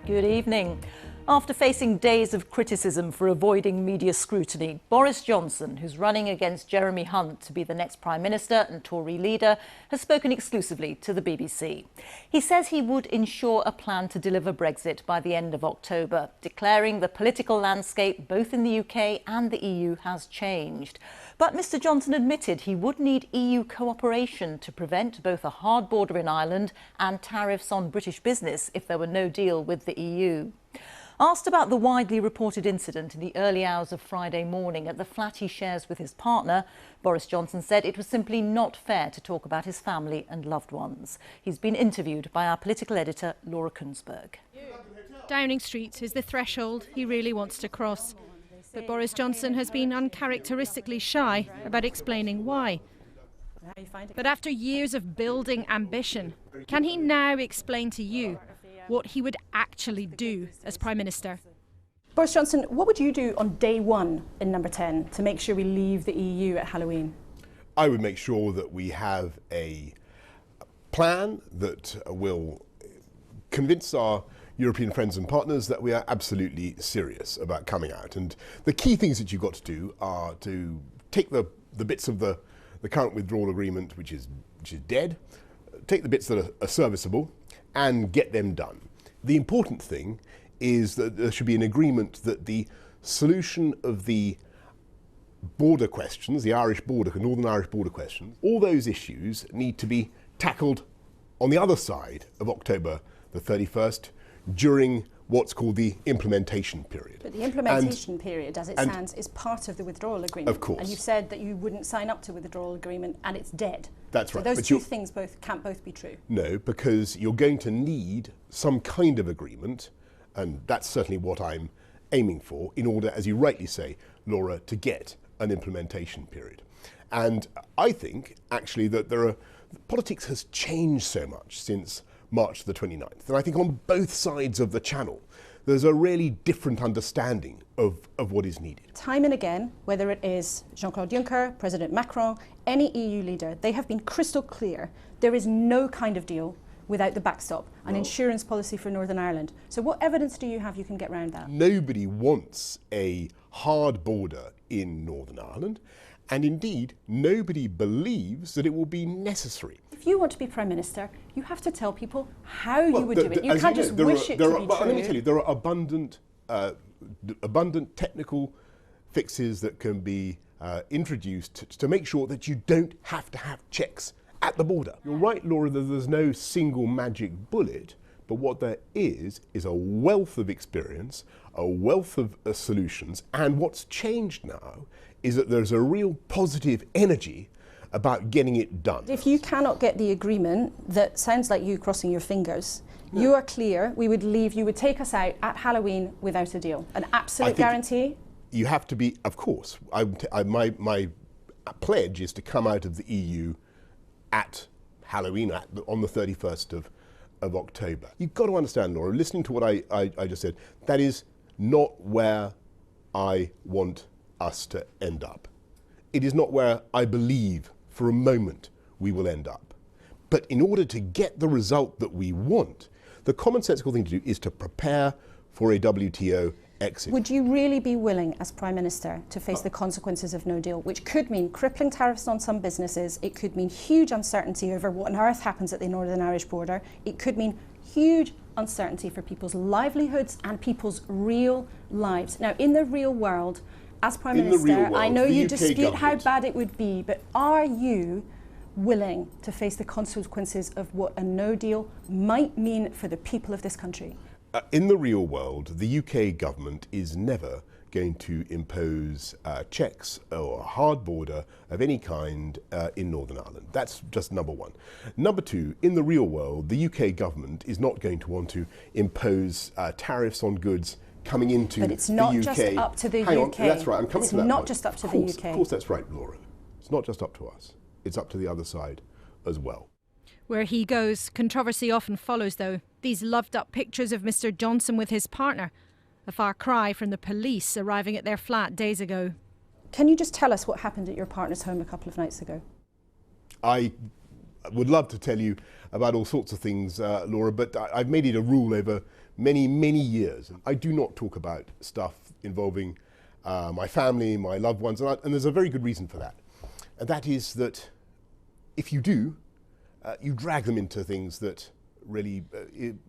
Good evening. After facing days of criticism for avoiding media scrutiny, Boris Johnson, who's running against Jeremy Hunt to be the next Prime Minister and Tory leader, has spoken exclusively to the BBC. He says he would ensure a plan to deliver Brexit by the end of October, declaring the political landscape both in the UK and the EU has changed. But Mr Johnson admitted he would need EU cooperation to prevent both a hard border in Ireland and tariffs on British business if there were no deal with the EU. Asked about the widely reported incident in the early hours of Friday morning at the flat he shares with his partner, Boris Johnson said it was simply not fair to talk about his family and loved ones. He's been interviewed by our political editor, Laura Kuenssberg. Downing Street is the threshold he really wants to cross. But Boris Johnson has been uncharacteristically shy about explaining why. But after years of building ambition, can he now explain to you what he would actually do as Prime Minister? Boris Johnson, what would you do on day one in number 10 to make sure we leave the EU at Halloween? I would make sure that we have a plan that will convince our European friends and partners that we are absolutely serious about coming out. And the key things that you've got to do are to take the bits of the current withdrawal agreement, which is dead, take the bits that are serviceable and get them done. The important thing is that there should be an agreement that the solution of the border questions, the Northern Irish border questions, all those issues need to be tackled on the other side of October the 31st during what's called the implementation period. But the implementation period, as it stands, is part of the withdrawal agreement. Of course. And you've said that you wouldn't sign up to the withdrawal agreement and it's dead. That's right. So those two things can't both be true. No, because you're going to need some kind of agreement, and that's certainly what I'm aiming for, in order, as you rightly say, Laura, to get an implementation period. And I think, actually, that politics has changed so much since March the 29th. And I think on both sides of the channel, there's a really different understanding of what is needed. Time and again, whether it is Jean-Claude Juncker, President Macron, any EU leader, they have been crystal clear. There is no kind of deal without the backstop, an insurance policy for Northern Ireland. So what evidence do you have you can get around that? Nobody wants a hard border in Northern Ireland. And indeed, nobody believes that it will be necessary. If you want to be Prime Minister, you have to tell people how you would do it. You can't just wish it to be true. Let me tell you, there are abundant technical fixes that can be introduced to make sure that you don't have to have checks at the border. You're right, Laura, that there's no single magic bullet, but what there is a wealth of experience, a wealth of solutions, and what's changed now is that there's a real positive energy about getting it done. If you cannot get the agreement, that sounds like you crossing your fingers. No. You are clear, we would leave, you would take us out at Halloween without a deal. An absolute guarantee? You have to be, of course. My pledge is to come out of the EU at Halloween, on the 31st of October. You've got to understand, Laura, listening to what I just said, that is not where I want us to end up. It is not where I believe for a moment we will end up. But in order to get the result that we want, the commonsensical thing to do is to prepare for a WTO exit. Would you really be willing as Prime Minister to face the consequences of no deal, which could mean crippling tariffs on some businesses, it could mean huge uncertainty over what on earth happens at the Northern Irish border, it could mean huge uncertainty for people's livelihoods and people's real lives. Now, in the real world, as Prime Minister, I know you dispute how bad it would be, but are you willing to face the consequences of what a no deal might mean for the people of this country? In the real world, the UK government is never going to impose checks or a hard border of any kind in Northern Ireland. That's just number one. Number two, in the real world, the UK government is not going to want to impose tariffs on goods coming into the UK. But it's not just up to the UK. That's right, I'm coming to that point. It's not just up to the UK. Of course, that's right, Laura. It's not just up to us. It's up to the other side as well. Where he goes, controversy often follows, though. These loved-up pictures of Mr Johnson with his partner, a far cry from the police arriving at their flat days ago. Can you just tell us what happened at your partner's home a couple of nights ago? I would love to tell you about all sorts of things, Laura, but I've made it a rule over many, many years. I do not talk about stuff involving my family, my loved ones, and there's a very good reason for that. And that is that if you do, you drag them into things that really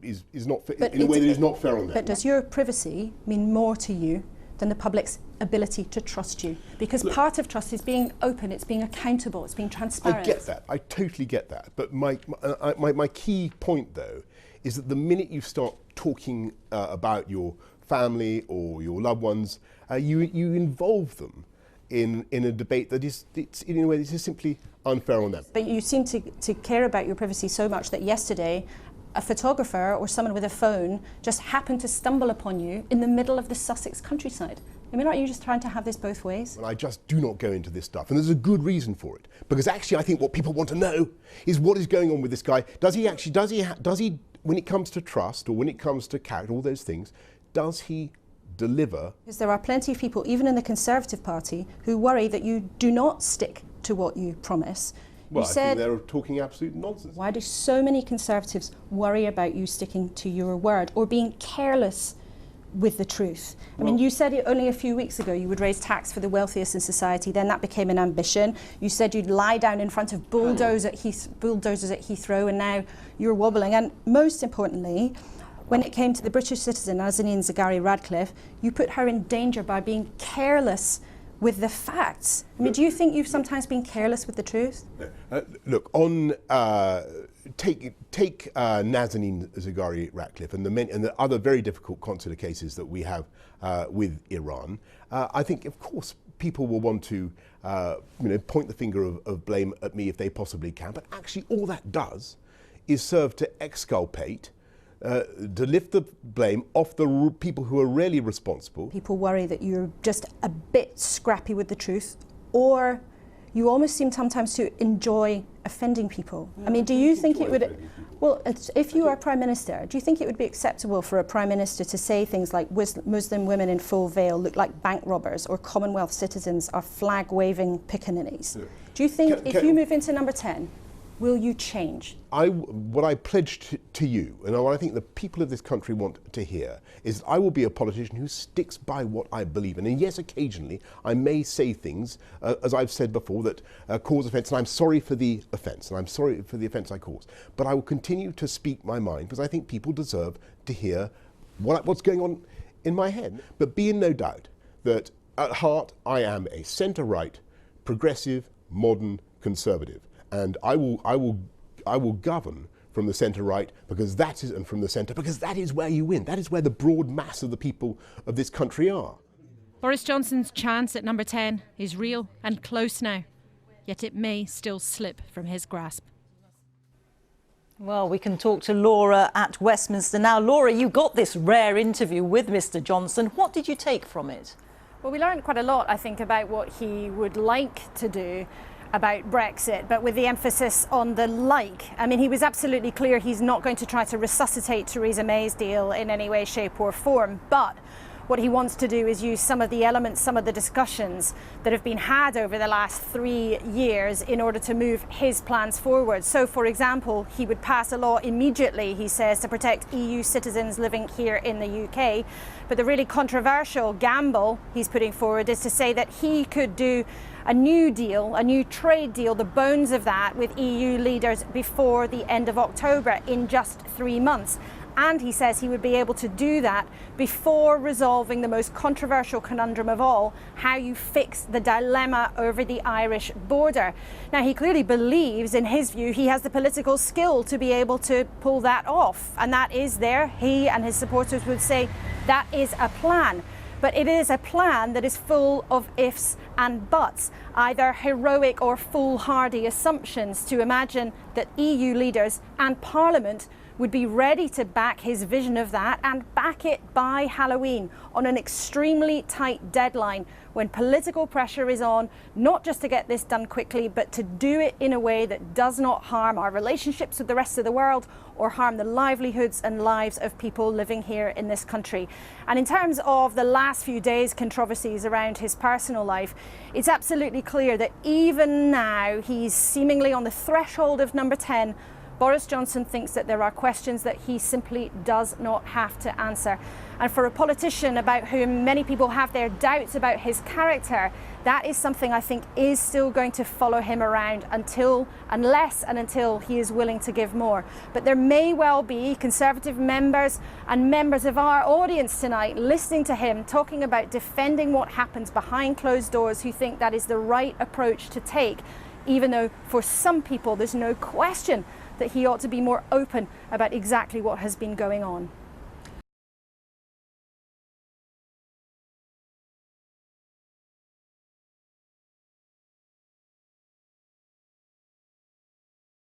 is not in a way that is not fair on them. But does your privacy mean more to you than the public's ability to trust you? Because look, part of trust is being open, it's being accountable, it's being transparent. I get that, I totally get that. But my key point, though, is that the minute you start talking about your family or your loved ones, you involve them in a debate that is, in a way, that is simply unfair on them. But you seem to care about your privacy so much that yesterday a photographer or someone with a phone just happened to stumble upon you in the middle of the Sussex countryside. I mean, aren't you just trying to have this both ways? Well, I just do not go into this stuff, and there's a good reason for it. Because actually, I think what people want to know is what is going on with this guy. Does he, when it comes to trust or when it comes to character, all those things, does he deliver? Because there are plenty of people, even in the Conservative Party, who worry that you do not stick to what you promise. Well, I think they're talking absolute nonsense. Why do so many Conservatives worry about you sticking to your word or being careless with the truth? I mean, you said it only a few weeks ago you would raise tax for the wealthiest in society, then that became an ambition. You said you'd lie down in front of bulldozers at Heathrow, and now you're wobbling. And most importantly, when it came to the British citizen, Nazanin Zaghari-Ratcliffe, you put her in danger by being careless with the facts. I mean, do you think you've sometimes been careless with the truth? Look, on take Nazanin Zaghari-Ratcliffe and the other very difficult consular cases that we have with Iran. I think, of course, people will want to point the finger of blame at me if they possibly can. But actually, all that does is serve to exculpate, to lift the blame off the people who are really responsible. People worry that you're just a bit scrappy with the truth, or you almost seem sometimes to enjoy offending people. I mean, do you think it would, well, if you are Prime Minister, do you think it would be acceptable for a Prime Minister to say things like Muslim women in full veil look like bank robbers, or Commonwealth citizens are flag-waving pickaninnies? Yeah. Do you think if you move into number 10, will you change? What I pledged to you, and what I think the people of this country want to hear, is I will be a politician who sticks by what I believe in. And yes, occasionally I may say things, as I've said before, that cause offence, and I'm sorry for the offence, and I'm sorry for the offence I caused. But I will continue to speak my mind, because I think people deserve to hear what's going on in my head. But be in no doubt that at heart I am a centre-right, progressive, modern Conservative. And I will govern from the centre-right, because that is, and from the centre, because that is where you win. That is where the broad mass of the people of this country are. Boris Johnson's chance at number 10 is real and close now, yet it may still slip from his grasp. Well, we can talk to Laura at Westminster now. Laura, you got this rare interview with Mr. Johnson. What did you take from it? Well, we learned quite a lot, I think, about what he would like to do about Brexit, but with the emphasis on the like. I mean, he was absolutely clear he's not going to try to resuscitate Theresa May's deal in any way, shape or form, but what he wants to do is use some of the elements, some of the discussions that have been had over the last 3 years in order to move his plans forward. So, for example, he would pass a law immediately, he says, to protect EU citizens living here in the UK. But the really controversial gamble he's putting forward is to say that he could do a new deal, a new trade deal, the bones of that, with EU leaders before the end of October, in just 3 months. And he says he would be able to do that before resolving the most controversial conundrum of all, how you fix the dilemma over the Irish border. Now, he clearly believes, in his view, he has the political skill to be able to pull that off. And that is there. He and his supporters would say that is a plan. But it is a plan that is full of ifs and buts, either heroic or foolhardy assumptions to imagine that EU leaders and Parliament would be ready to back his vision of that, and back it by Halloween on an extremely tight deadline, when political pressure is on, not just to get this done quickly, but to do it in a way that does not harm our relationships with the rest of the world or harm the livelihoods and lives of people living here in this country. And in terms of the last few days' controversies around his personal life, it's absolutely clear that even now he's seemingly on the threshold of number 10, Boris Johnson thinks that there are questions that he simply does not have to answer. And for a politician about whom many people have their doubts about his character, that is something I think is still going to follow him around unless he is willing to give more. But there may well be Conservative members and members of our audience tonight listening to him talking about defending what happens behind closed doors who think that is the right approach to take, even though for some people there's no question that he ought to be more open about exactly what has been going on.